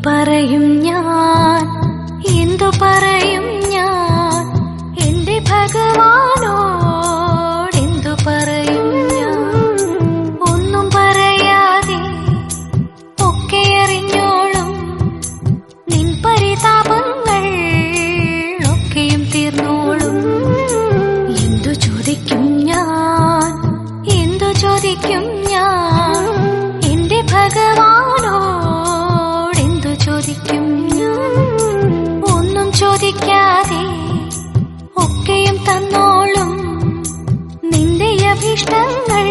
പറയും ഞാൻ, എന്തു പറയും ഞാൻ എന്റെ ഭഗവാനോട്, എന്തു പറയും ഞാൻ? ഒന്നും പറയാതെ ഒക്കെ അറിഞ്ഞോളും നിൻ പരിതാപങ്ങൾ ഒക്കെയും തീർന്നോളും. എന്തു ചോദിക്കും ഞാൻ, എന്തു ചോദിക്കും ഞാൻ എന്റെ ഭഗവാനോട്, എന്തു ചോദിക്കും ഞാൻ? ഒന്നും ചോദിക്കാതെ ഒക്കെയും തന്നോളും നിന്റെ അഭീഷ്ടങ്ങൾ